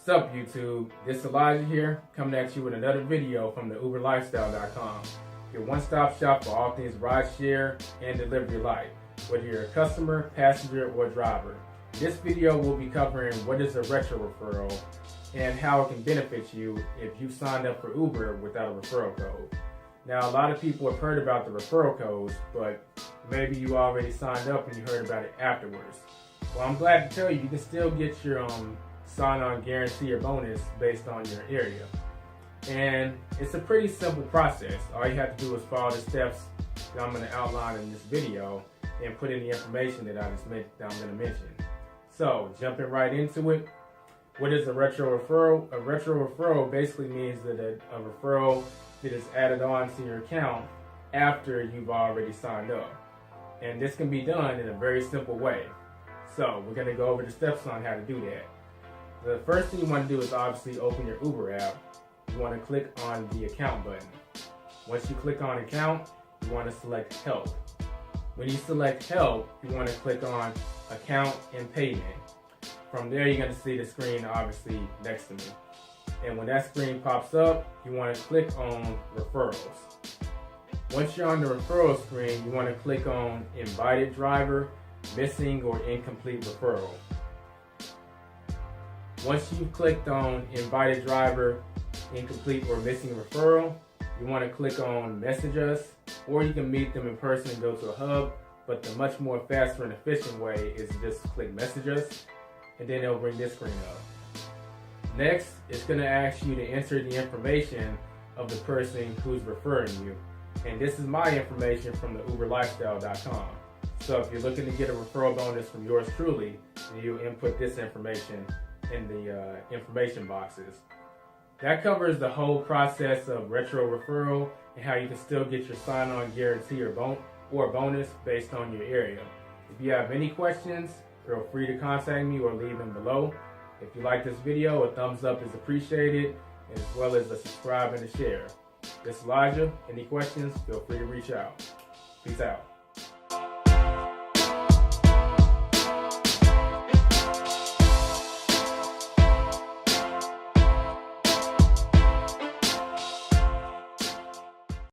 What's up, YouTube? This is Elijah here, coming at you with another video from the UberLifestyle.com. Your one-stop shop for all things rideshare and delivery life, whether you're a customer, passenger, or driver. This video will be covering what is a retro referral and how it can benefit you if you signed up for Uber without a referral code. Now, a lot of people have heard about the referral codes, but maybe you already signed up and you heard about it afterwards. Well, I'm glad to tell you, you can still get your sign-on guarantee or bonus based on your area. And it's a pretty simple process. All you have to do is follow the steps that I'm going to outline in this video and put in the information that I'm going to mention. So, jumping right into it, what is a retro referral? A retro referral basically means that a referral that is added on to your account after you've already signed up. And this can be done in a very simple way. So, we're going to go over the steps on how to do that. The first thing you want to do is obviously open your Uber app. You want to click on the account button. Once you click on account, you want to select help. When you select help, you want to click on account and payment. From there, you're going to see the screen obviously next to me. And when that screen pops up, you want to click on referrals. Once you're on the referral screen, you want to click on invited driver, missing or incomplete referral. Once you've clicked on invited driver, incomplete or missing referral, you want to click on message us, or you can meet them in person and go to a hub, but the much more faster and efficient way is just click message us, and then it'll bring this screen up. Next, it's going to ask you to enter the information of the person who's referring you, and this is my information from the UberLifestyle.com. So if you're looking to get a referral bonus from yours truly, then you input this information in the information boxes. That covers the whole process of retro referral and how you can still get your sign-on guarantee or bonus based on your area. If you have any questions, feel free to contact me or leave them below. If you like this video, a thumbs up is appreciated, as well as a subscribe and a share. This is Elijah. Any questions, feel free to reach out. Peace out.